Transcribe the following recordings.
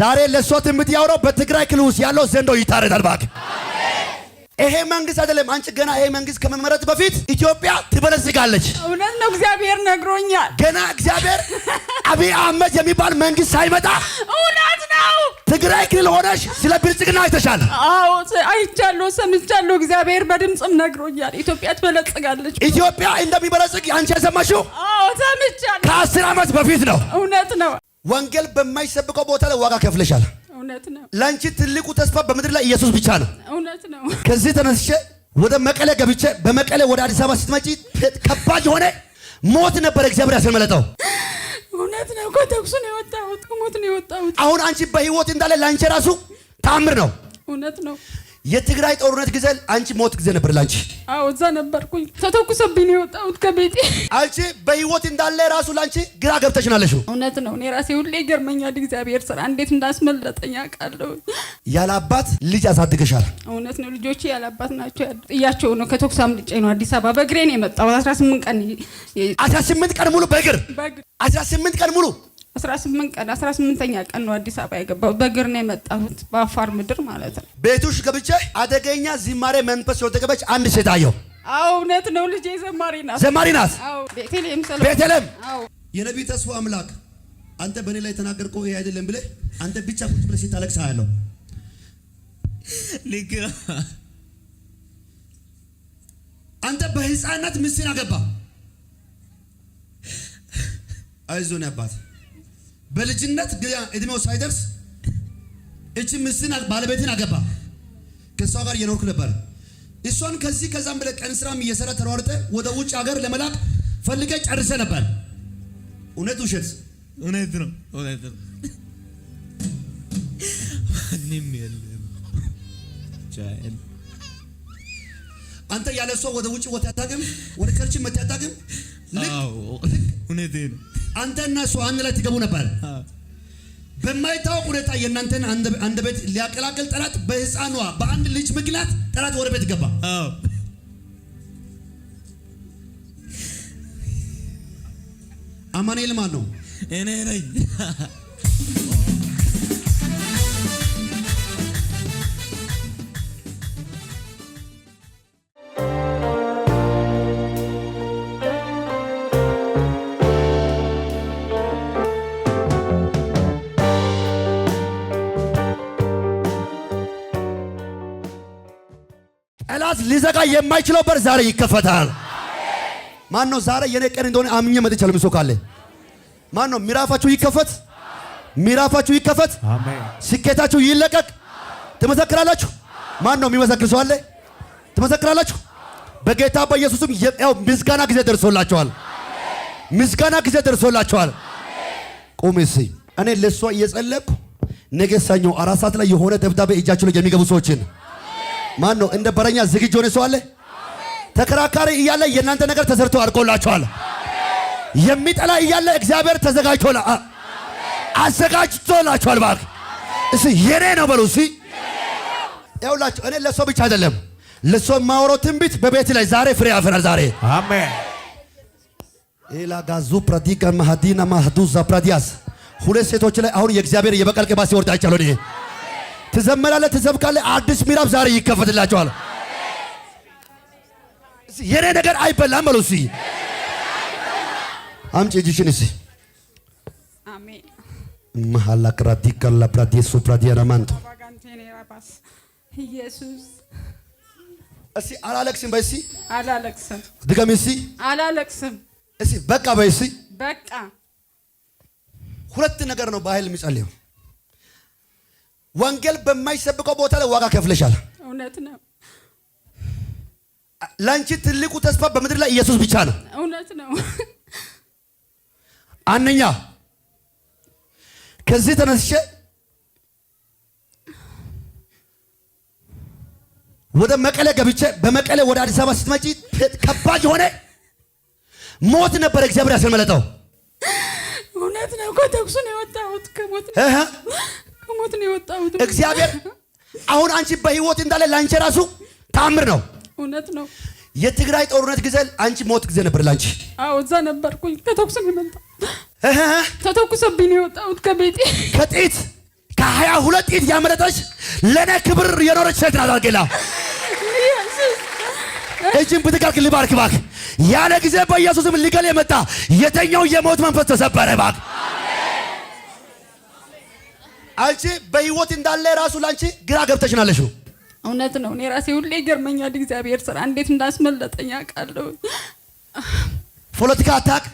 ዛሬ ለሶት የምትያወራው በትግራይ ክልል ውስጥ ያለው ዘንዶ ይታረዳል። ባክ ይሄ መንግስት አይደለም። አንቺ ገና ይሄ መንግስት ከመመረጥ በፊት ኢትዮጵያ ትበለጽጋለች። እውነት ነው። እግዚአብሔር ነግሮኛል። ገና እግዚአብሔር አብይ አህመድ የሚባል መንግስት ሳይመጣ እውነት ነው። ትግራይ ክልል ሆነሽ ስለ ብልጽግና አይተሻል? አዎ አይቻለሁ፣ ሰምቻለሁ። እግዚአብሔር በድምጽም ነግሮኛል። ኢትዮጵያ ትበለጽጋለች። ኢትዮጵያ እንደሚበለጽግ አንቺ የሰማሽው? አዎ ሰምቻለሁ። ከ10 ዓመት በፊት ነው። እውነት ነው። ወንጌል በማይሰብከው ቦታ ላይ ዋጋ ከፍለሻል። እውነት ነው። ላንቺ ትልቁ ተስፋ በምድር ላይ ኢየሱስ ብቻ ነው። እውነት ነው። ከዚህ ተነስቼ ወደ መቀሌ ገብቼ በመቀሌ ወደ አዲስ አበባ ስትመጪ ከባድ የሆነ ሞት ነበር እግዚአብሔር ያስመለጠው። እውነት ነው። ከተኩስ ነው የወጣሁት፣ ከሞት ነው የወጣሁት። አሁን አንቺ በህይወት እንዳለ ላንቺ ራሱ ተአምር ነው። እውነት ነው። የትግራይ ጦርነት ጊዜ አንቺ ሞት ጊዜ ነበር ላንቺ። አዎ እዛ ነበርኩኝ። ተተኩሰብኝ ነው የወጣሁት ከቤቴ። አንቺ በህይወት እንዳለ ራሱ ላንቺ ግራ ገብተሽናለሽ። እውነት ነው። እኔ ራሴ ሁሌ ይገርመኛል እግዚአብሔር ስራ እንዴት እንዳስመለጠኝ አውቃለሁ። ያለ አባት ልጅ አሳድገሻል። እውነት ነው። ልጆቼ ያለ አባት ናቸው። ጥያቸው ነው ከተኩስ አምልጬ ነው አዲስ አበባ በእግሬ ነው የመጣሁት። 18 ቀን ሙሉ በእግር 18 ቀን ሙሉ 18ኛ ቀን ነው አዲስ አበባ የገባሁት። በእግር ነው የመጣሁት፣ በአፋር ምድር ማለት ነው። ቤቱሽ ገብቼ አደገኛ ዝማሬ መንፈስ ወደገበች አንድ ሴት አየሁ። አዎ እውነት ነው። ልጄ ዘማሪ ናት። ዘማሪ ናት። አዎ ቤተልሔም። አዎ የነቢይ ተስፋ አምላክ አንተ በእኔ ላይ ተናገርከው ይሄ አይደለም ብለህ አንተ ብቻ ቁጭ ብለህ ሲታለቅስ አያለሁ። ልክ አንተ በህፃናት ምስትን አገባ። አይዞን አባት በልጅነት እድሜው ሳይደርስ እቺ ምስትን ባለቤትን አገባ። ከሷ ጋር እየኖርኩ ነበር። እሷን ከዚህ ከዛም ብለህ ቀን ስራም እየሰራ ተሯርጠ ወደ ውጭ ሀገር ለመላክ ፈልገ ጨርሰ ነበር። እውነት ውሸት? እውነት ነው። እውነት ነው። ማንም የለም። ቻይል አንተ ያለ እሷ ወደ ውጭ ወጣ አታውቅም፣ ወደ ቸርች መጣ አታውቅም። እውነቴ ነው። አንተና እሷ አንድ ላይ ትገቡ ነበር። በማይታወቅ ሁኔታ የእናንተን አንድ ቤት ሊያቀላቅል ጠላት በህፃኗ በአንድ ልጅ ምክንያት ጠላት ወደ ቤት ገባ። አማኑኤል ማን ነው? እኔ ነኝ። ጠላት ሊዘጋ የማይችለው በር ዛሬ ይከፈታል። ማን ነው ዛሬ የኔ ቀን እንደሆነ አምኜ መጥቻለሁ? ምሶ ካለ ማን ነው? ምዕራፋችሁ ይከፈት፣ ምዕራፋችሁ ይከፈት። አሜን። ስኬታችሁ ይለቀቅ። ትመሰክራላችሁ። ማን ነው የሚመሰክር ሰው አለ? ትመሰክራላችሁ። በጌታ በኢየሱስም ያው ምስጋና ጊዜ ደርሶላችኋል። ምስጋና ጊዜ ደርሶላችኋል። ቁም እስኪ። እኔ ለሷ እየጸለይኩ ነገ ሰኞ 4 ሰዓት ላይ የሆነ ደብዳቤ እጃችሁ ላይ የሚገቡ ሰዎችን ማን ነው እንደ በረኛ ዝግጁ ሆነ ሰው አለ? ተከራካሪ እያለ የእናንተ ነገር ተሰርቶ አልቆላችኋል። የሚጠላ እያለ እግዚአብሔር አዘጋጅቶላችኋል። ባክ እሺ የኔ ነው በሉ። እሺ ያውላችሁ እኔ ለሰው ብቻ አይደለም ለሰው ማወራው ትንቢት በቤት ላይ ዛሬ ፍሬ ያፈራል። ዛሬ አሜን። ኤላ ጋዙ ፕራዲካ ማሃዲና ማህዱዛ ፕራዲያስ ሁለት ሴቶች ላይ አሁን የእግዚአብሔር የበቀል ቅባት ሲወርድ አይቻለሁ። እኔ ትዘመራለህ፣ ትሰብካለህ። አዲስ ምዕራፍ ዛሬ ይከፈትላችኋል። የኔ ነገር አይበላም በሉ። እስኪ አምጪ እጅሽን እስኪ። አሜን። መሐላ ክራዲካ ላፕራዲሱ ፕራዲያና ማንቶ ኢየሱስ እስኪ አላለቅስም በይ። እስኪ አላለቅስም። ድገሚ እስኪ። አላለቅስም። እስኪ በቃ በይ። እስኪ በቃ። ሁለት ነገር ነው በኃይል የሚጸልየው። ወንጌል በማይሰብከው ቦታ ላይ ዋጋ ከፍለሻል። እውነት ነው። ላንቺ ትልቁ ተስፋ በምድር ላይ ኢየሱስ ብቻ ነው። እውነት ነው። አንደኛ ከዚህ ተነስቼ ወደ መቀሌ ገብቼ በመቀሌ ወደ አዲስ አበባ ስትመጪ ከባድ የሆነ ሞት ነበር እግዚአብሔር ያስመለጠው። እውነት ነው። ከተኩስ ነው የወጣሁት፣ ከሞት ነው የወጣሁት። እግዚአብሔር አሁን አንቺ በህይወት እንዳለ ላንቺ ራሱ ተአምር ነው። እውነት ነው። የትግራይ ጦርነት ጊዜ አንቺ ሞት ጊዜ ነበር ላንቺ። አዎ እዛ ነበርኩኝ። ከተኩስ ነው የመጣው። ተተኩሰብኝ ነው የወጣሁት ከቤቴ። ከጥይት ሁለት ጥይት ያመለጠች ለኔ ክብር የኖረች ሴት ናት። አልጌላ እጅን ብትካልክ ልባርክ ባክ ያለ ጊዜ በኢየሱስም ሊገል የመጣ የተኛው የሞት መንፈስ ተሰበረ ባክ። አንቺ በህይወት እንዳለ ራሱ ላንቺ ግራ ገብተሽናለሽ ነው። እውነት ነው። እኔ ራሴ ሁሌ ይገርመኛል። እግዚአብሔር ስራ እንዴት እንዳስመለጠኝ አውቃለሁ። ፖለቲካ አታቅ፣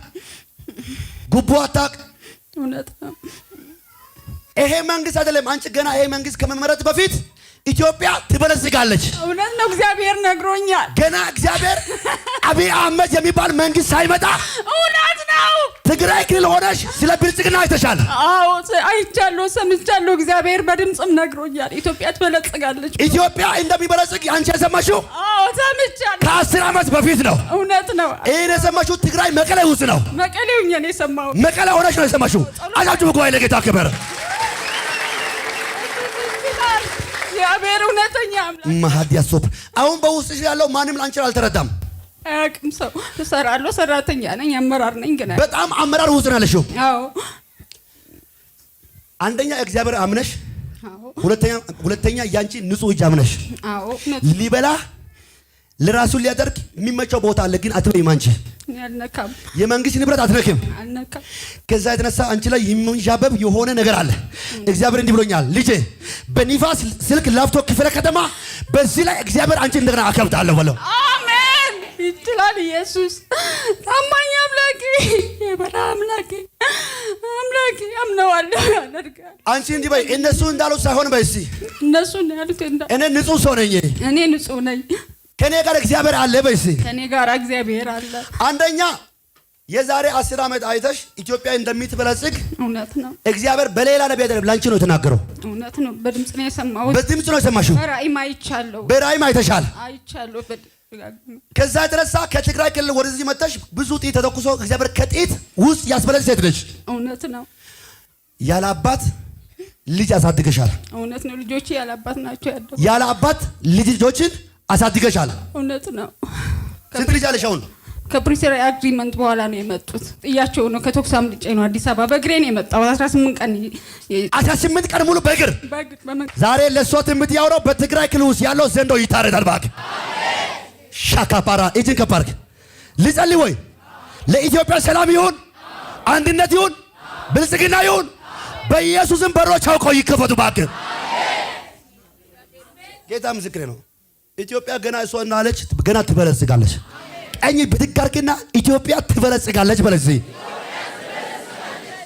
ጉቦ አታቅ። እውነት ነው። ይሄ መንግስት አይደለም። አንቺ ገና ይሄ መንግስት ከመመረጥ በፊት ኢትዮጵያ ትበለጽጋለች። እውነት ነው። እግዚአብሔር ነግሮኛል። ገና እግዚአብሔር አብይ አህመድ የሚባል መንግስት ሳይመጣ እውነት ነው። ትግራይ ክልል ሆነሽ ስለ ብልጽግና አይተሻል። አዎ አይቻለሁ፣ ሰምቻለሁ። እግዚአብሔር በድምጽም ነግሮኛል። ኢትዮጵያ ትበለጽጋለች። ኢትዮጵያ እንደሚበለጽግ አንቺ የሰማሽው? አዎ ሰምቻለሁ። ከ10 ዓመት በፊት ነው። እውነት ነው። ይሄን የሰማሽው ትግራይ መቀሌ ውስጥ ነው። መቀሌ ሆኜ ነው የሰማሁት። መቀሌ ሆነሽ ነው የሰማሽው። አጫጭም ጉባኤ ለጌታ ክብር። እግዚአብሔር እውነተኛ አምላክ ማሃዲያ ሶፕ አሁን በውስጥሽ ያለው ማንም ላንቺ አልተረዳም። አያውቅም ሰው። እሰራለሁ፣ ሰራተኛ ነኝ፣ አመራር ነኝ። ግን በጣም አመራር ውስጥ ነው ያለሽው። አዎ አንደኛ እግዚአብሔር አምነሽ፣ አዎ ሁለተኛ ያንቺ ንጹህ እጅ አምነሽ። አዎ ሊበላ ለራሱ ሊያደርግ የሚመቸው ቦታ አለ፣ ግን አትበይም። አንቺ አልነካም፣ የመንግስት ንብረት አትነክም። አልነካም። ከዛ የተነሳ አንቺ ላይ የሚንዣበብ የሆነ ነገር አለ። እግዚአብሔር እንዲህ ብሎኛል፣ ልጄ በኒፋስ ስልክ ላፍቶ ክፍለ ከተማ በዚህ ላይ እግዚአብሔር አንቺ እንደገና አከብታለሁ በለው። አሜን። ይችላል ኢየሱስ። ታማኝ አምላኬ፣ የበላ አምላኬ፣ አምላኬ አምነዋለሁ፣ ያደርጋል። አንቺ እንዲህ በይ፣ እነሱ እንዳሉት ሳይሆን በይ እስኪ እነሱ ያሉት እኔ ንጹህ ሰው ነኝ፣ እኔ ንጹህ ነኝ፣ ከኔ ጋር እግዚአብሔር አለ በይ እስኪ። ከኔ ጋር እግዚአብሔር አለ። አንደኛ የዛሬ 10 ዓመት አይተሽ ኢትዮጵያ እንደምትበለጽግ እውነት ነው። እግዚአብሔር በሌላ ነቢይ አይደለም ላንቺ ነው የተናገረው። እውነት ነው። በድምጽ ነው የሰማሁት። በድምጽ ነው የሰማሽው። በራእይም አይቻለሁ። በራእይም አይተሻል። አይቻለሁ። ከዛ የተነሳ ከትግራይ ክልል ወደዚህ መጥተሽ ብዙ ጥይት ተተኩሶ እግዚአብሔር ከጥይት ውስጥ ያስበለች ሴት ነች። እውነት ነው። ያለ አባት ልጅ አሳድገሻል። እውነት ነው። ልጆቼ ያለ አባት ናቸው ያደጉት። ያለ አባት ልጆችን አሳድገሻል። እውነት ነው። ስንት ልጅ አለሽ አሁን? ከፕሪቶሪያ አግሪመንት በኋላ ነው የመጡት። ጥያቸው ነው። ከተኩስ አምልጬ ነው አዲስ አበባ በእግሬ ነው የመጣው። 18 ቀን ሙሉ በእግር። ዛሬ ለሷ ትምት ያወራው በትግራይ ክልል ውስጥ ያለው ዘንዶ ይታረዳል። እባክህ ሻካፓራ እጅን ከፓርክ ልጸልይ ወይ? ለኢትዮጵያ ሰላም ይሁን፣ አንድነት ይሁን፣ ብልጽግና ይሁን። በኢየሱስም በሮች አውቀው ይከፈቱ እባክህ። ጌታ ምስክሬ ነው። ኢትዮጵያ ገና እሷ እንዳለች ገና ትበለጽጋለች። ቀኝ ብትጋርክና ኢትዮጵያ ትበለጽጋለች በለው እስኪ።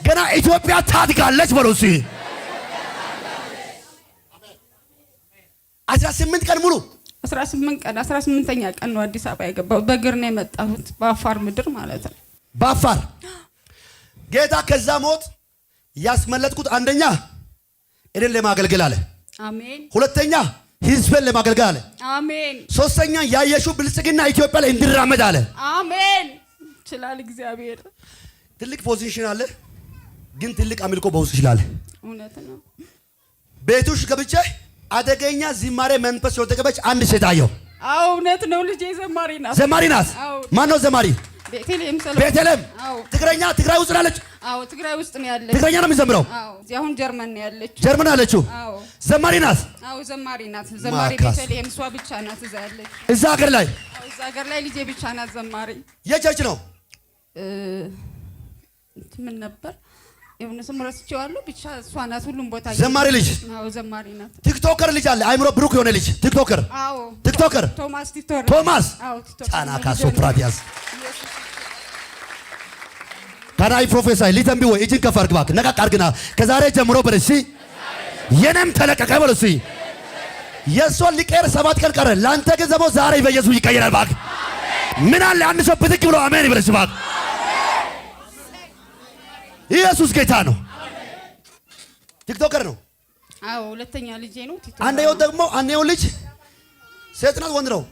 ገና ኢትዮጵያ ታድጋለች በለው እስኪ። 18 ቀን ሙሉ 18ኛ ቀን ነው አዲስ አበባ የገባሁት። በእግር ነው የመጣሁት፣ በአፋር ምድር ማለት ነው። በአፋር ጌታ ከዛ ሞት ያስመለጥኩት አንደኛ እኔን ለማገልገል አለ። አሜን። ሁለተኛ ህዝብን ለማገልገል አለ። አሜን። ሶስተኛ ያየሽው ብልጽግና ኢትዮጵያ ላይ እንዲራመድ አለ። አሜን። ይችላል እግዚአብሔር። ትልቅ ፖዚሽን አለ፣ ግን ትልቅ አምልኮ በውስጥ ይችላል። እውነት ነው። ቤቱሽ ገብቼ አደገኛ ዝማሬ መንፈስ የወደቀበች አንድ ሴት አየሁ። አዎ እውነት ነው። ልጄ ዘማሪ ናት። ዘማሪ ናት። ማን ነው ዘማሪ? ቤተልሔም። ትግረኛ ትግራይ ውስጥ ናለች። አዎ ትግራይ ውስጥ ነው ያለች። ትግረኛ ነው የሚዘምረው። አዎ አሁን ጀርመን ነው ያለችው። ጀርመን አለችው። አዎ ዘማሪ ናት። አዎ ዘማሪ ናት። ዘማሪ ቤተልሔም እሷ ብቻ ናት እዛ ያለች። እዛ ሀገር ላይ እዛ ሀገር ላይ ልጄ ብቻ ናት ዘማሪ። የቸርች ነው ምን ነበር የሆነ ስም ረስቼዋለሁ። ብቻ እሷ ናት ሁሉም ቦታ ዘማሪ ልጅ። አዎ ዘማሪ ናት። ቲክቶከር ልጅ አለ፣ አይምሮ ብሩክ የሆነ ልጅ ቲክቶከር። አዎ ቲክቶከር ቶማስ። አዎ ቲክቶከር ጫና ካሶፕራቲያስ ካናይ ፕሮፌሰር ሊተንቢ ወይ እጅን ከፍ አድርግ እባክህ። ነቃቅ አድርግና ከዛሬ ጀምሮ በል እስኪ የኔም ተለቀቀ በል እስኪ። የእሷን ሊቀየር 7 ቀን ቀረ። ለአንተ ግን ደግሞ ዛሬ በኢየሱስ ይቀየራል እባክህ። ምን አለ አንድ ሰው ብድግ ብሎ አሜን ይበል እስኪ እባክህ። ኢየሱስ ጌታ ነው። ቲክቶከር ነው። አዎ ሁለተኛ ልጄ ነው ቲክቶከር። አንደኛው ደግሞ አንደኛው ልጅ ሴት ናት ወንድ ነው?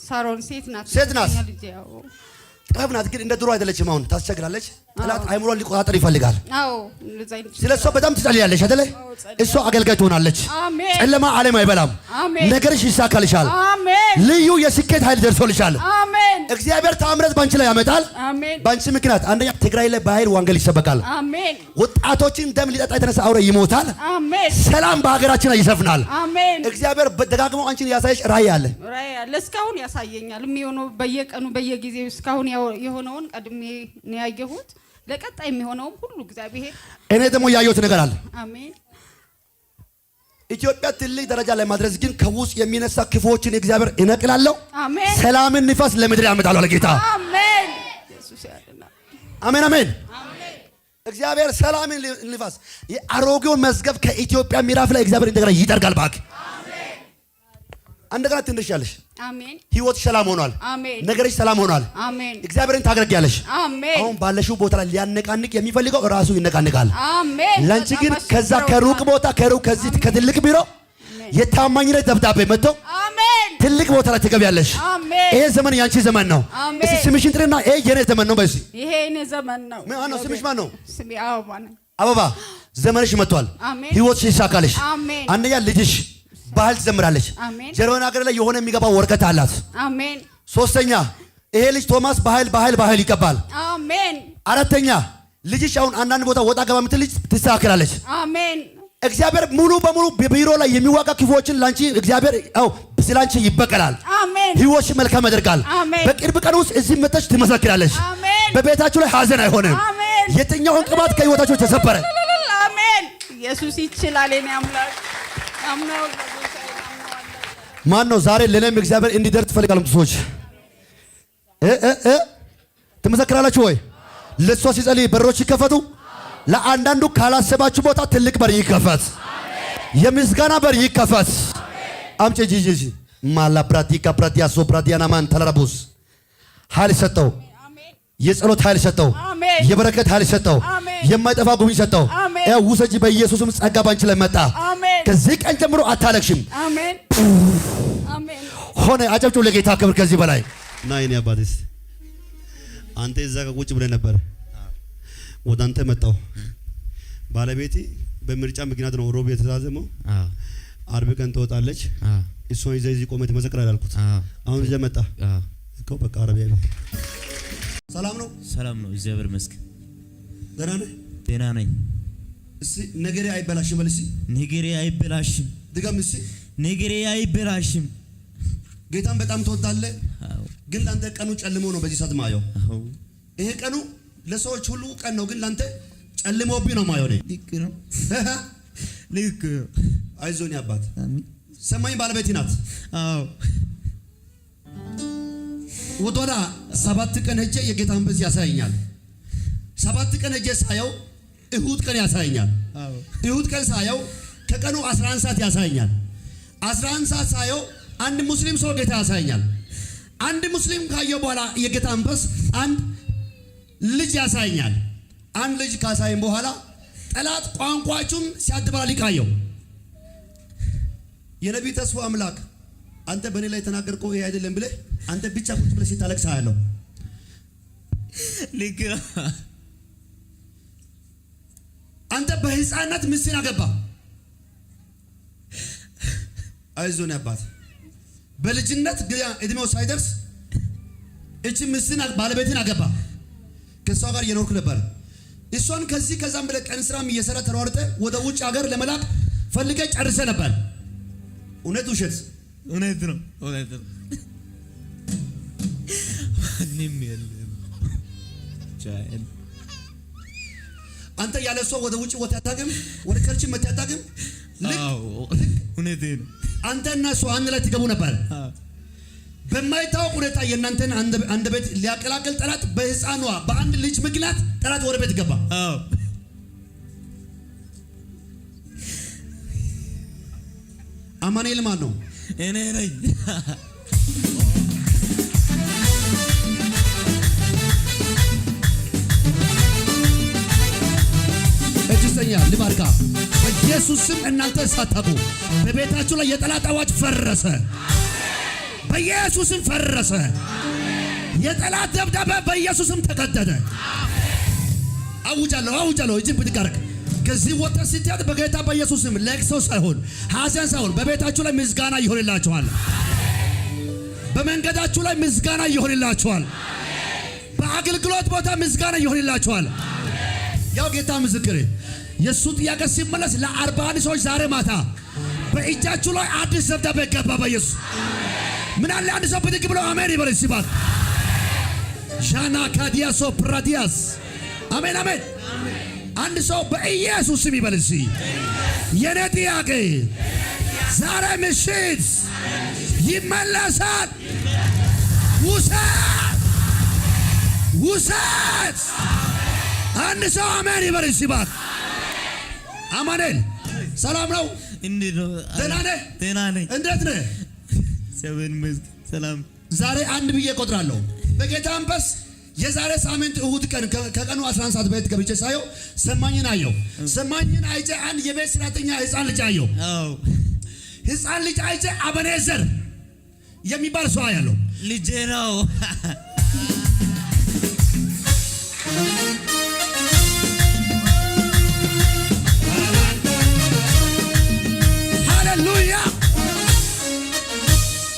ሳሮን ሴት ናት። ሴት ናት። ልጄ አዎ ጥበብ ናት፣ ግን እንደ ድሮ አይደለችም። አሁን ታስቸግራለች። ጠላት አይምሮን ሊቆጣጠር ይፈልጋል። አዎ ስለ እሷ በጣም ትጸልያለሽ አይደለ? እሷ አገልጋይ ትሆናለች። አሜን። ጨለማ ዓለም አይበላም። አሜን። ነገርሽ ይሳካልሻል። አሜን። ልዩ የስኬት ኃይል ደርሶልሻል። አሜን። አሜን። እግዚአብሔር ተአምራት ባንቺ ላይ ያመጣል። አሜን። ባንቺ ምክንያት አንደኛ ትግራይ ላይ በኃይል ወንጌል ይሰበካል። አሜን። ወጣቶችን ደም ሊጠጣ የተነሳ አውሬ ይሞታል። አሜን። ሰላም በሀገራችን ላይ ይሰፍናል። አሜን። እግዚአብሔር ደጋግሞ አንቺን ያሳየሽ ራእይ አለ። ራእይ አለ። እስካሁን ያሳየኛል። የሚሆነው በየቀኑ በየጊዜው እስካሁን የሆነውን ቀድሜ ነው ያየሁት። ለቀጣይ የሚሆነው ሁሉ እግዚአብሔር እኔ ደግሞ ያየሁት ነገር አለ። አሜን። ኢትዮጵያ ትልቅ ደረጃ ላይ ማድረስ ግን ከውስጥ የሚነሳ ክፉዎችን እግዚአብሔር ይነቅላለሁ። አሜን። ሰላምን ንፋስ ለምድር ያመጣል ለጌታ። አሜን። ኢየሱስ ያድናል። አሜን አሜን። እግዚአብሔር ሰላምን ንፋስ የአሮጌውን መዝገብ ከኢትዮጵያ ምዕራፍ ላይ እግዚአብሔር እንደገና ይጠርጋል። ባክ አሜን። እንደገና ትንሽያለሽ። አሜን። ህይወት ሰላም ሆኗል። አሜን። ነገርሽ ሰላም ሆኗል። አሜን። እግዚአብሔርን ታገለግያለሽ። አሜን። አሁን ባለሽው ቦታ ላይ ሊያነቃንቅ የሚፈልገው ራሱ ይነቃንቃል። አሜን። ላንቺ ግን ከዛ ከሩቅ ቦታ ከዚህ ከትልቅ ቢሮ የታማኝነት ደብዳቤ መጥቶ አሜን ትልቅ ቦታ ላይ ትገቢያለሽ። አሜን። ይሄ ዘመን ያንቺ ዘመን ነው። እሺ ስምሽን ጥሪና ይሄ የኔ ዘመን ነው በይ። ይሄ የኔ ዘመን ነው። ማን ነው ስምሽ? ማን ነው? ስሜ አበባ ነው። አበባ ዘመንሽ መጥቷል። ህይወትሽ ይሳካልሽ። አንደኛ ልጅሽ ባህል ትዘምራለች። ጀርመን ሀገር ላይ የሆነ የሚገባው ወርቀት አላት። አሜን። ሶስተኛ ይሄ ልጅ ቶማስ ባህል ይቀባል። አሜን። አራተኛ ልጅሽ አሁን አንዳንድ ቦታ ወጣ ገባ የምትል ልጅ ትስተካከላለች። አሜን። እግዚአብሔር ሙሉ በሙሉ በቢሮ ላይ የሚዋጋ ክፉዎችን ላንቺ እግዚአብሔር ስላንቺ ይበቀላል። አሜን። ህይወትሽ መልካም ያደርጋል። በቅርብ ቀን ውስጥ እዚህ መጥተሽ ትመሰክራለሽ። በቤታችሁ ላይ ሀዘን አይሆንም። የትኛውን ቅባት ከህይወታችሁ ተሰበረ። አሜን። ኢየሱስ ይችላል። የኔ አምላክ አምናው ማን ነው ዛሬ ለኔም እግዚአብሔር እንዲደር ትፈልጋለህ? ሰዎች ትመሰክራላችሁ ወይ? ለሷ ሲጸልይ በሮች ይከፈቱ። ለአንዳንዱ ካላሰባችሁ ቦታ ትልቅ በር ይከፈት። የምስጋና በር ይከፈት። አምጪ ጂጂ ማላ ፕራቲካ ፕራቲያ ሶፕራቲያና ማን ተለረቡስ ኃይል ሰጠው። የጸሎት ኃይል ሰጠው። የበረከት ኃይል ሰጠው። የማይጠፋ ጉብኝ ሰጠው። ውሰጂ በኢየሱስም ጸጋ ባንቺ ላይ መጣ። ከዚህ ቀን ጀምሮ አታለቅሽም። አሜን አሜን። ሆነ አጨብጭቡ ለጌታ ክብር። ከዚህ በላይ ና የኔ አባትስ አንተ እዛ ጋር ቁጭ ብለህ ነበር። ወደ አንተ መጣው። ባለቤቴ በምርጫ ምክንያት ነው ሮብ የተዛዘመው። አርብ ቀን ትወጣለች። እሷን ይዘህ እዚህ ቆመህ ትመሰክራለህ አልኩት። አሁን ይዘህ መጣ እኮ በቃ አረቢያ ቤት ሰላም ነው። ሰላም ነው። እግዚአብሔር ይመስገን። ደህና ነህ? ደህና ነኝ። እስቲ ነገሬ አይበላሽም በል። እስቲ ነገሬ አይበላሽም። ድገም እስቲ። ነገሬ አይበላሽም። ጌታን በጣም ትወዳለህ፣ ግን ላንተ ቀኑ ጨልሞ ነው በዚህ ሰዓት ማየው። ይሄ ቀኑ ለሰዎች ሁሉ ቀን ነው፣ ግን ላንተ ጨልሞብኝ ነው ማየው። ልክ ነው። ልክ ነው። አይዞኝ አባት። ሰማኝ ባለቤቴ ናት። አዎ ወዶላ 7 ቀን ሄጄ የጌታን በዚህ ያሳየኛል። 7 ቀን ሄጄ ሳየው እሁድ ቀን ያሳየኛል። እሁድ ቀን ሳየው ከቀኑ 11 ሰዓት ያሳየኛል። 11 ሰዓት ሳየው አንድ ሙስሊም ሰው ጌታ ያሳየኛል። አንድ ሙስሊም ካየው በኋላ የጌታን በስ አንድ ልጅ ያሳየኛል። አንድ ልጅ ካሳየኝ በኋላ ጠላት ቋንቋቹን ሲያደባልቅ አየው። የነቢይ ተስፋ አምላክ አንተ በእኔ ላይ ተናገርከው ይሄ አይደለም ብለህ አንተ ብቻ ቁጭ ብለህ ሲታለቅስ አያለሁ። ልክ አንተ በህፃናት ምስትን አገባ። አይዞን አባት። በልጅነት እድሜው ሳይደርስ እቺ ምስትን ባለቤትን አገባ። ከሷ ጋር እየኖርኩ ነበር። እሷን ከዚህ ከዛም ብለህ ቀን ስራም እየሰራ ተሯርጠ ወደ ውጭ ሀገር ለመላክ ፈልገህ ጨርሰህ ነበር። እውነት ውሸት? እውነት ነው። እውነት ነው። ማንም የለም። ቻይን አንተ ያለ ሰው ወደ ውጭ ወጥ ያታገም ወደ ከርች መት ያታገም። እውነቴ ነው። አንተና እሱ አንድ ላይ ትገቡ ነበር። በማይታወቅ ሁኔታ የእናንተን አንድ ቤት ሊያቀላቅል ጠላት በህፃኗ በአንድ ልጅ ምክንያት ጠላት ወደ ቤት ገባ። አማኑኤል ማን ነው? እኔ ነኝ። እጅስተኛ ልባርካ በኢየሱስ ስም እናንተ ሳታቁ በቤታችሁ ላይ የጠላት አዋጅ ፈረሰ። በኢየሱስም ፈረሰ። የጠላት ደብዳቤ በኢየሱስም ተቀደደ። አውጃለሁ። እጅን ብትቀርቅ ከዚህ ወጥተህ ስትሄድ በጌታ በኢየሱስም ለቅሶ ሳይሆን ሐዘን ሳይሆን በቤታችሁ ላይ ምስጋና ይሆንላችኋል። በመንገዳችሁ ላይ ምስጋና ይሆንላችኋል። በአገልግሎት ቦታ ምስጋና ይሆንላችኋል። ያው ጌታ ምስክሬ የሱ ጥያቄ ሲመለስ ለ40 ሰዎች ዛሬ ማታ በእጃችሁ ላይ አዲስ ደብዳቤ ገባ በኢየሱስ። ምን አለ አንድ ሰው ብድግ ብሎ አሜን ይበል ሲባል ጃና ካዲያሶ ፕራዲያስ አሜን አሜን። አንድ ሰው በኢየሱስ ስም ይበል እስቲ የኔ ጥያቄ ዛሬ ምሽት ይመለሳል። ውሰድ አንድ ሰው አሜን ይበል ሲባል አማኑኤል ሰላም ነው? እንዴት ነው? ደህና ነህ? ደህና ነኝ። እንዴት ነህ? ሰላም። ዛሬ አንድ ብዬ እቆጥራለሁ በጌታ መንፈስ። የዛሬ ሳምንት እሁድ ቀን ከቀኑ 11 ሰዓት በፊት ገብቼ ሳየው ሰማኝን አየው። ሰማኝን አይቼ አንድ የቤት ሰራተኛ ህፃን ልጅ አየው። ህፃን ልጅ አይቼ አበኔዘር የሚባል ሰው አያለው። ልጄ ነው። ሃሌሉያ።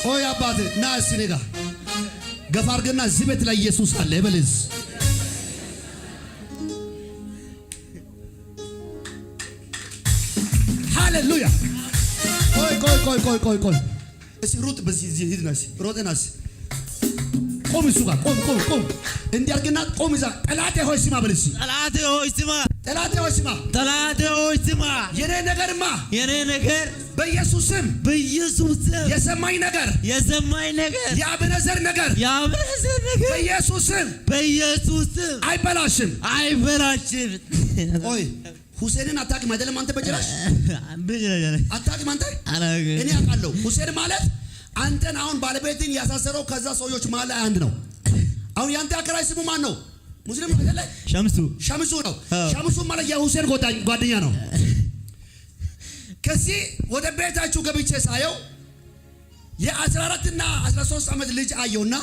ቆይ አባቴ ና እስቲ እኔ ጋር ገፋ አድርገና እዚህ ቤት ላይ ኢየሱስ አለ ይበልዝ። ሃሌሉያ። ቆይ እስቲ ሩጥ በዚህ እዚህ ሂድና እስቲ ሮጥና እስቲ ቆም እሱ ጋር ቆም እንዲያርግና ቆም እዛ። ጠላቴ ሆይ ስማ በል እስቲ ጠላቴ ሆይ ስማ፣ ጠላቴ ሆይ ስማ፣ ጠላቴ ሆይ ስማ። የኔ ነገርማ የኔ ነገር በኢየሱስ ስም የሰማኝ ነገር የአብነዘር ነገር በኢየሱስ ስም አይበላሽም። ቆይ ሁሴንን አታውቅም አይደለም አንተ? በጭራሽ አታውቅም አንተ? እኔ አውቃለሁ። ሁሴን ማለት አንተን አሁን ባለቤትን ያሳሰረው ከዛ ሰዎች መሀል ላይ አንድ ነው። አሁን ያንተ አከራይ ስሙ ማን ነው? ሙስሊም አይደለ? ሸምሱ ነው። ሸምሱ ማለት የሁሴን ጓደኛ ነው። ከዚህ ወደ ቤታችሁ ገብቼ ሳየው የ14 እና 13 ዓመት ልጅ አየውና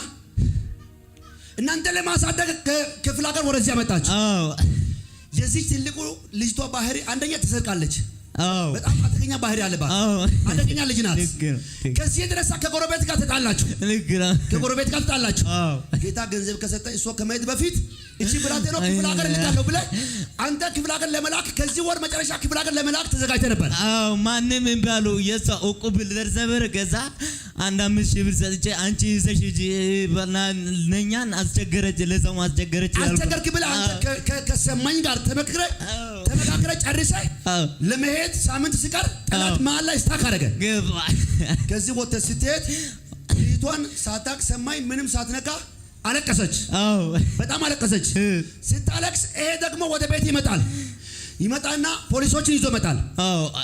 እናንተ ለማሳደግ ክፍለ ሀገር ወደዚህ አመጣችሁ። የዚህ ትልቁ ልጅቷ ባህሪ አንደኛ ትሰርቃለች። በጣም አደገኛ ባህሪ አለባት። አደገኛ ልጅ ናት። ከዚህ የተነሳ ከጎረቤት ጋር ተጣላችሁ። ጌታ ገንዘብ ከሰጠ እሷ ከመሄድ በፊት እቺ ብላቴ ነው ክፍለ ሀገር ልካለሁ ብለህ አንተ ክፍለ ሀገር ለመላክ ከዚህ ወር መጨረሻ ክፍለ ሀገር ለመላክ ተዘጋጅተህ ነበር። ማንም እንባሉ የሷ እቁብ ልደርሰበር ገዛ 5,000 ብር ሰጥቼ አንቺ ይዘሽ እጂ ነኛን አስቸገረች፣ ለሰው አስቸገረች ያልኩ አስቸገርክ ብለህ አንተ ከሰማኝ ጋር ተመካክረህ ጨርሰህ ለመሄድ ሳምንት ሲቀር ጠላት መሀል ላይ ስታክ አደረገ። ከዚህ ቦታ ስትሄድ ልጅቷን ሳታክ ሰማኝ ምንም ሳትነካ አለቀሰች። በጣም አለቀሰች። ስታለቅስ ይሄ ደግሞ ወደ ቤት ይመጣና ፖሊሶችን ይዞ መጣል።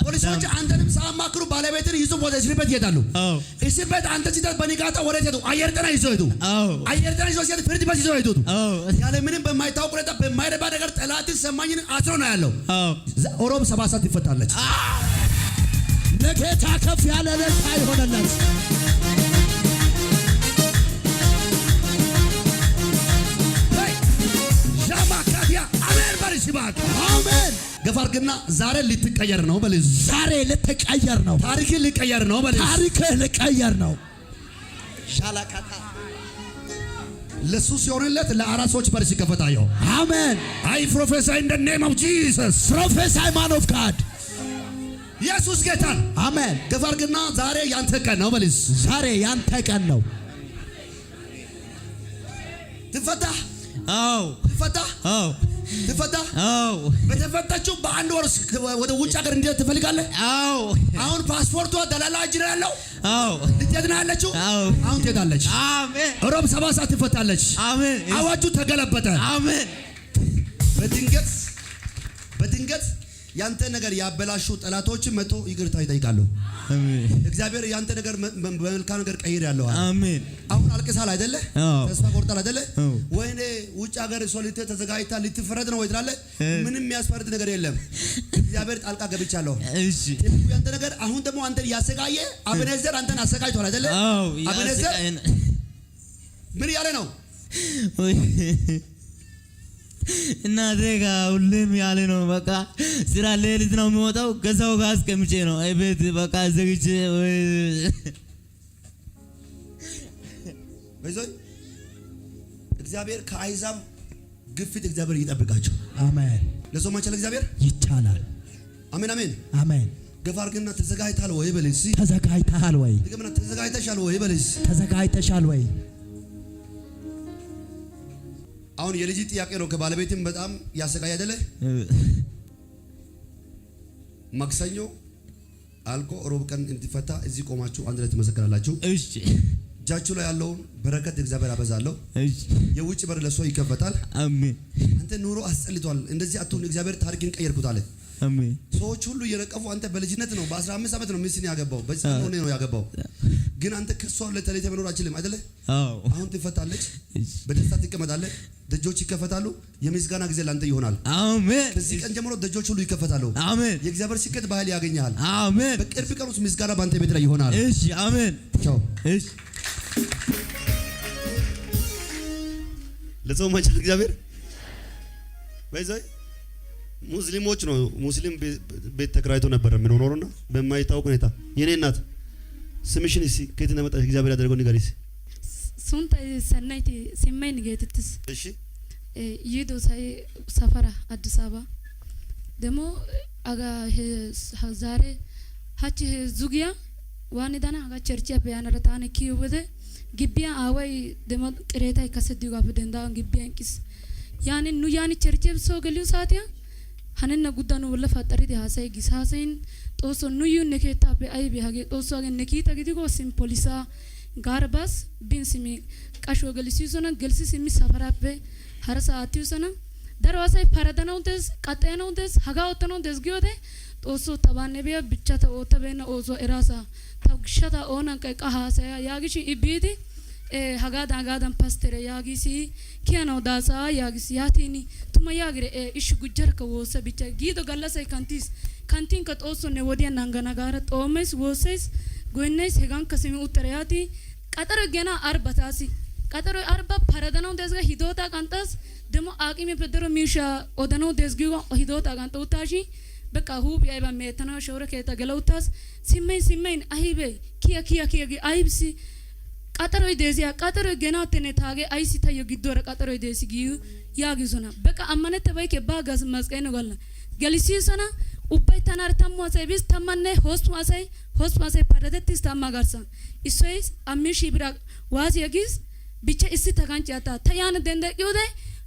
ፖሊሶች አንተንም ሳያማክሩ ባለቤትን ይዞ ወደ እስር ቤት ይሄዳሉ። እስር ቤት አንተ ሲደርስ በንጋታ ወደ ሄዱ አየር ጤና ይዞ ሄዱ። ሲሄድ ፍርድ ቤት ይዞ ሄዱ። ያለ ምንም በማይታወቅ ሁኔታ በማይረባ ነገር ጠላትን ሰማኝን አስሮ ነው ያለው። ሮብ 7 ሰዓት ይፈታለች። ለጌታ ከፍ ያለ ለታ ይሆነለት። አሜን። ገፋርግና ዛሬ ልትቀየር ነው በል። ዛሬ ልትቀየር ነው። ታሪክ ሊቀየር ነው በል። ታሪክ ሊቀየር ነው። ሻላካታ ለሱ ሲሆንለት ለአራት ሰዎች በር ሲከፈታየው። አሜን። አይ ፕሮፌሰር ኢን ዘ ኔም ኦፍ ጂሰስ ፕሮፌሰር ማን ኦፍ ጋድ ኢየሱስ ጌታ። አሜን። ገፋርግና ዛሬ ያንተ ቀን ነው በል። ዛሬ ያንተ ቀን ነው። ትፈታ። ትፈታ። በተፈታችሁ በአንድ ወር ወደ ውጭ ሀገር እንዴት ትፈልጋለህ? አሁን ፓስፖርቷ ደላላ እጅ ነው ያለው። ልትሄድ ነው ያለችው። አሁን ትሄዳለች። አሜን። ሮብ 7 ሰዓት ትፈታለች። አሜን። አዋጁ ተገለበጠ። አሜን። በድንገት ያንተ ነገር ያበላሹ ጠላቶችን መጥቶ ይቅርታ ይጠይቃሉ። አሜን። እግዚአብሔር ያንተ ነገር በመልካም ነገር ቀይር ያለው። አሜን። አሁን አልቅሳል አይደለ? ተስፋ ቆርጣል አይደለ? ወይኔ ውጭ ሀገር ሶሊቴ ተዘጋጅታ ልትፈረድ ነው ወይ ትላለህ? ምንም የሚያስፈርድ ነገር የለም። እግዚአብሔር ጣልቃ ገብቻለሁ። እሺ። ያንተ ነገር አሁን ደግሞ አንተን ያሰቃየ አብነዘር አንተን አሰቃይቷል አይደለ? አብነዘር ምን ያለ ነው? እናቴ ጋር ሁሌም ያለ ነው። በቃ ስራ ሌሊት ነው የሚወጣው። ከሰው ጋር አስቀምጬ ነው ቤት በቃ ዘግቼ በዚህ እግዚአብሔር ከአይዛብ ግፊት እግዚአብሔር ይጠብቃቸው። አሜን። ለሰው ማይቻል እግዚአብሔር ይቻላል። አሜን አሜን አሜን። ገፋርግና ተዘጋጅታል ወይ በለሲ ተዘጋጅተሃል ወይ? ደግሞና ተዘጋጅተሻል ወይ በለሲ ተዘጋጅተሻል ወይ? አሁን የልጅ ጥያቄ ነው። ከባለቤትም በጣም ያሰቃይ አይደለ? ማክሰኞ አልቆ ሮብ ቀን እንዲፈታ እዚህ ቆማችሁ አንድ ላይ ትመሰክራላችሁ። እሺ እጃችሁ ላይ ያለውን በረከት እግዚአብሔር አበዛለሁ። እሺ የውጭ በር ለሰው ይከፈታል። አሜን። አንተ ኑሮ አስጠልቷል፣ እንደዚህ አትሁን፣ እግዚአብሔር ታሪክን ቀየርኩት አለ። አሜን። ሰዎች ሁሉ እየነቀፉ አንተ በልጅነት ነው በ15 ዓመት ነው ሚስትን ያገባው፣ በዚህ ነው ያገባው። ግን አንተ ከሷ ለተለይተ መኖር አችልም አይደለ? አዎ። አሁን ትፈታለች፣ በደስታ ትቀመጣለህ፣ ደጆች ይከፈታሉ። የምስጋና ጊዜ ላንተ ይሆናል። አሜን። ከዚህ ቀን ጀምሮ ደጆች ሁሉ ይከፈታሉ። አሜን። የእግዚአብሔር ስኬት በኃይል ያገኛል። አሜን። በቅርብ ቀን ውስጥ ምስጋና ባንተ ቤት ላይ ይሆናል። እሺ አሜን። ቻው። እሺ ለሰው ማይቻል እግዚአብሔር በዛይ ሙስሊሞች ነው ሙስሊም ቤት ተከራይቶ ነበር የሚኖሩና በማይታወቅ ሁኔታ የኔ እናት ስምሽን እሺ ከየት ነው መጣሽ? እግዚአብሔር ያደረገው ንገሪ። ሱንታ ሰናይት ሲማይ ንገትትስ እሺ ይዶ ሳይ ሰፈራ አዲስ አበባ ደሞ አጋ ዛሬ ሀቺ ዙጊያ ዋኒ ዳና አጋ ቸርቺ ቢያና ረታነ ኪዩበደ ግቢያ አወይ ደሞ ቅሬታ ከሰዲው ጋር በደንዳ ግቢያ እንቅስ ያኒ ኑ ያኒ ቸርቺ ሰው ገሊው ሳቲያ ሀነና ጉዳኑ ወለ ፈጠሪት ያሳይ ጊሳሰይን ጦሶ ኑዩ ነከታ በአይ ቢሃገ ጦሶ አገ ነኪታ ግዲጎ ሲም ፖሊሳ ጋርባስ ቢንሲሚ ቃሾ ገሊሲሶና ገልሲሲሚ ሰፈራበ ሀረሳ አቲዩሰና ደረዋሳይ ፓራዳናው ደስ ቀጠናው ደስ ሀጋውተናው ደስ ጊዮቴ ጦሶ ተባነቢያ ብቻ ተኦተበና ኦዞ እራሳ ታግሻታ ኦናን ቀቃ ሀሳያ ያጊሽ ኢቢቲ hagadan pastere yagisi kiano dasa yagisi yatini tuma yagire ish gujarka wosa bicha gido gallasay kantin kat oso ne wodiya nangana gara tomes woses goines hegan kasimi uttarayati qataro gena arbatasi qataro arba paradano desga hidota kantas demo aqimi pedro misha odano desgigo hidota kanta utashi beka hubi ayba metana shore keta galautas simmen ahibe kiya aibsi ቀጠሮይ ደዚያ ቀጠሮይ ገናተነ ታገ አይሲታ የግዶረ ቀጠሮይ ደሲ ጊዩ ያግዙና በቃ አማነተ ባይከ ባጋስ መስቀይ ነው ገለ ገሊሲሰና ኡባይ ተናርተሙ አሰይብስ ተማነ ሆስቱ አሰይ ፓደተትስ ተማጋርሳ ኢሶይስ አሚሺ ብራ ዋስ የጊስ ብቻ እሲ ተጋንጫታ ተያን ደንደ ይወደ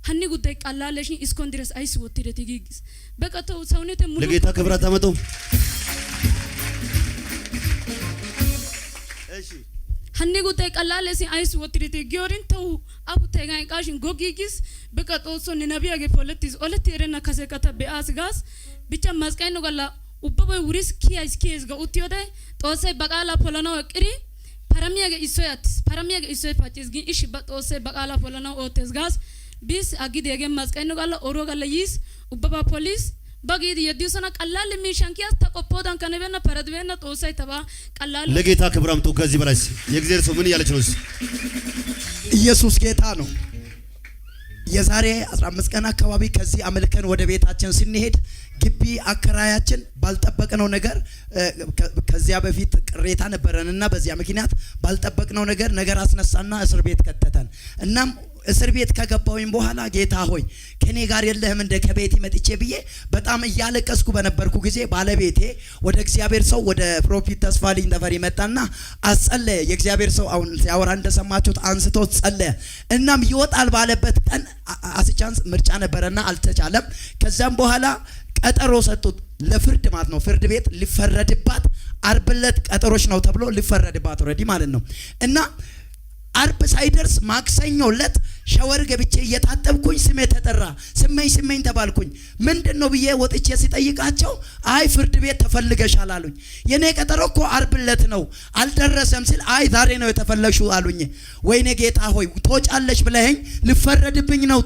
ሀኒ ጉዳይ ቀላለሽ እስኮንድረስ አይስ ወትደት ይጊስ በቃ ተው ሰውነተ ሙሉ ለጌታ ክብራት አመጡ። እሺ ሀኒ ጉዳይ ቀላለሽ አይስ ወትደት ጊዮሪን ተው አቡ ተጋይ ቃሽን ጎጊጊስ በቃ ጦሶ ነቢያገ ፖለቲስ ኦለቴረና ከሰከተ ቢአስ ጋስ ብቻ መስቀይ ነው ገላ ኡበበይ ውሪስ ኪያስ ጋ ኡቲዮደ ጦሰይ በቃላ ፖለናው ቅሪ ፓራሚያገ ኢሶያት ፓቺስ ጊ ኢሽ በጦሰይ በቃላ ፖለናው ኦቴስ ጋስ ቢስ አጊደገ መስቀይ ነው ገላ ኦሮ ገላ ይስ ኡበባ ፖሊስ በጊድ የዲውሰና ቀላል ሚሻንኪያስ ተቆፖዳን ከነበና ፓራድበና ጦሰይ ተባ ቀላል ለጌታ ክብራምጡ ከዚህ በላይ የእግዚአብሔር ሰው ምን ያለች ነው? ኢየሱስ ጌታ ነው። የዛሬ 15 ቀን አካባቢ ከዚህ አመልከን ወደ ቤታችን ስንሄድ ግቢ አከራያችን ባልጠበቅነው ነገር ከዚያ በፊት ቅሬታ ነበረንና በዚያ ምክንያት ባልጠበቅነው ነገር አስነሳና እስር ቤት ከተተን። እናም እስር ቤት ከገባውኝ በኋላ ጌታ ሆይ ከኔ ጋር የለህም እንደ ከቤት መጥቼ ብዬ በጣም እያለቀስኩ በነበርኩ ጊዜ ባለቤቴ ወደ እግዚአብሔር ሰው ወደ ፕሮፌት ተስፋልኝ ተፈሪ መጣና አጸለየ። የእግዚአብሔር ሰው አሁን ሲያወራ እንደሰማችሁት አንስቶ ጸለየ። እናም ይወጣል ባለበት ቀን አስቻንስ ምርጫ ነበርና አልተቻለም። ከዛም በኋላ ቀጠሮ ሰጡት ለፍርድ ማለት ነው። ፍርድ ቤት ሊፈረድባት አርብለት ቀጠሮች ነው ተብሎ ሊፈረድባት ኦሬዲ ማለት ነው። እና አርብ ሳይደርስ ማክሰኞ ለት ሻወር ገብቼ እየታጠብኩኝ ስሜ ተጠራ። ስመኝ ተባልኩኝ። ምንድነው ብዬ ወጥቼ ሲጠይቃቸው አይ ፍርድ ቤት ተፈልገሻል አሉኝ። የኔ ቀጠሮ እኮ አርብ ለት ነው አልደረሰም ሲል አይ ዛሬ ነው የተፈለግሽው አሉኝ። ወይኔ ጌታ ሆይ ትወጫለሽ ብለኸኝ ልፈረድብኝ ነው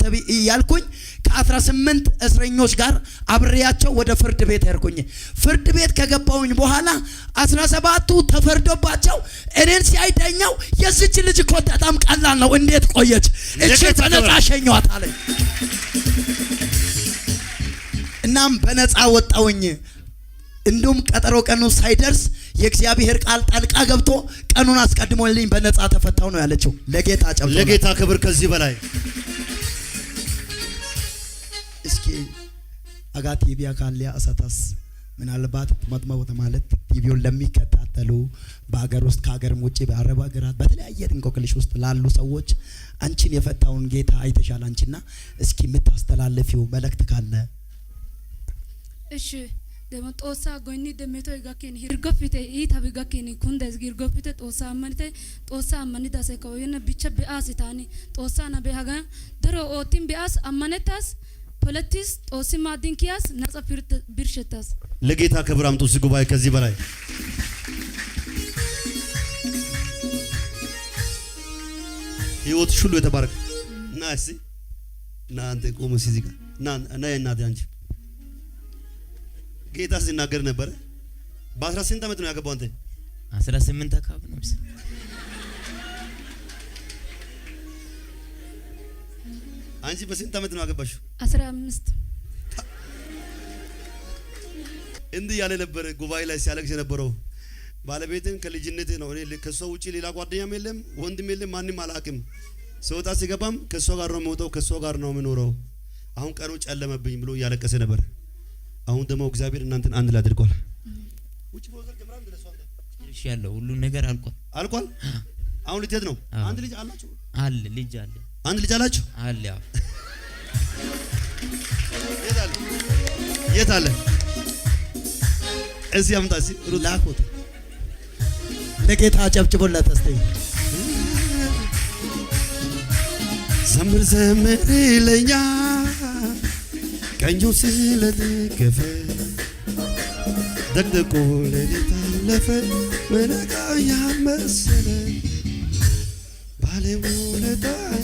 ያልኩኝ። ከ18 እስረኞች ጋር አብሬያቸው ወደ ፍርድ ቤት ሄድኩኝ። ፍርድ ቤት ከገባውኝ በኋላ 17ቱ ተፈርዶባቸው እኔን ሲያይደኛው የዚች ልጅ እኮ በጣም ቀላል ነው እንዴት ቆየች እቺ በነፃ ሸኛት አለኝ። እናም በነፃ ወጣውኝ። እንዲሁም ቀጠሮ ቀኑ ሳይደርስ የእግዚአብሔር ቃል ጣልቃ ገብቶ ቀኑን አስቀድሞልኝ በነፃ ተፈታው ነው ያለችው። ለጌታ ጨብጦ ለጌታ ክብር ከዚህ በላይ እስኪ አጋቲ ቢያ ካሊያ አሳታስ ምናልባት መጥመው ማለት ቲቪውን ለሚከታተሉ በአገር ውስጥ ከሀገርም ውጪ በአረብ ሀገራት በተለያየ እንቆቅልሽ ውስጥ ላሉ ሰዎች አንቺን የፈታውን ጌታ አይተሻል አንቺና እስኪ የምታስተላልፊው መልእክት ካለ? እሺ ደሞ ጦሳ ጎኒ ደሜቶ ይጋከኒ ሂርጎፍቴ ኢታብ ይጋከኒ ኩንደስ ጊርጎፍቴ ጦሳ አመንቴ ጦሳ አመኒ ዳሰ ከወየነ ቢቸ ቢአስ ታኒ ጦሳ ና በሃጋ ደሮ ኦቲም ቢአስ አመነታስ ፖለቲስ ጦሲ ማዲንኪያስ ነጻ ቢርሸታስ ለጌታ ክብር አምጡ። ጉባኤ ከዚህ በላይ ህይወትሽ ሁሉ የተባረከ እና እሺ እና አንተ ቆሞ እዚህ ጋር እና እናቴ አንቺ ጌታ ሲናገር ነበር። በ18 ዓመት ነው ያገባው አንተ? 18 አካባቢ ነው። አንቺ በስንት ዓመት ነው ያገባሽው? 15 እንዲህ ያለ ነበር ጉባኤ ላይ ሲያለቅስ የነበረው። ባለቤትን ከልጅነቴ ነው እኔ ከሷ ውጪ ሌላ ጓደኛም የለም ወንድም የለም ማንንም አላውቅም። ሰውጣ ሲገባም ከሷ ጋር ነው የምወጣው ከሷ ጋር ነው የምኖረው። አሁን ቀኑ ጨለመብኝ ብሎ እያለቀሰ ነበር። አሁን ደግሞ እግዚአብሔር እናንተን አንድ ላይ አድርጓል። ውጪ ወዘር ጀምራም ድረሷል ያለው ሁሉ ነገር አልቋል። አሁን ልትሄድ ነው? አንድ ልጅ አላችሁ? አለ ልጅ አለ። አንድ ልጅ አላችሁ? አለ። ያው የት አለ? እዚህ አምጣ። እዚህ ላኩት። ለጌታ አጨብጭቦለት እስቲ ዘምር ዘምር ለኛ ቀኙ ስለደገፈ ደቅደቆ ሌሊት አለፈ በነጋ ያመሰለ ባለውለታዬ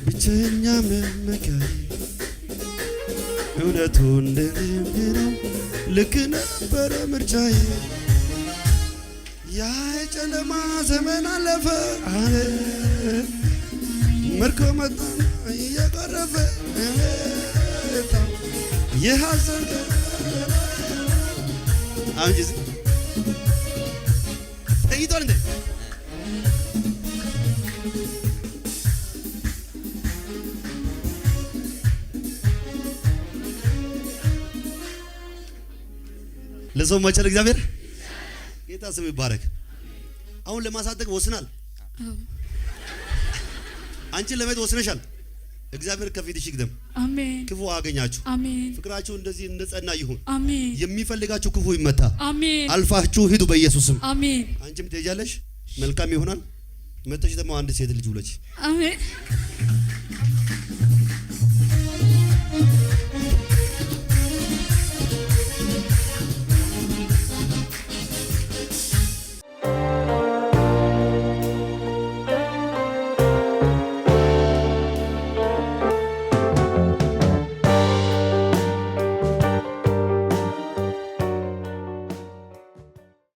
ብቸኛ መመኪያዬ እውነቱ እንደልቤ ነው ልክ ነበረ ምርጫዬ ያ የጨለማ ዘመን አለፈ አለ ምርኮ መጣና እየቀረፈ የሐዘን አንቺ ተይቷል እንዴ? ለሰው መቸር እግዚአብሔር ጌታ ስም ይባረክ። አሁን ለማሳደግ ወስናል። አንቺን ለመሄድ ወስነሻል። እግዚአብሔር ከፊትሽ ይቅደም። አሜን። ክፉ አገኛችሁ። አሜን። ፍቅራችሁ እንደዚህ እንደጸና ይሁን። አሜን። የሚፈልጋችሁ ክፉ ይመታ። አሜን። አልፋችሁ ሂዱ በኢየሱስ ስም። አሜን። አንቺም ትሄጃለሽ። መልካም ይሆናል። መተሽ ደግሞ አንድ ሴት ልጅ ውለጂ። አሜን።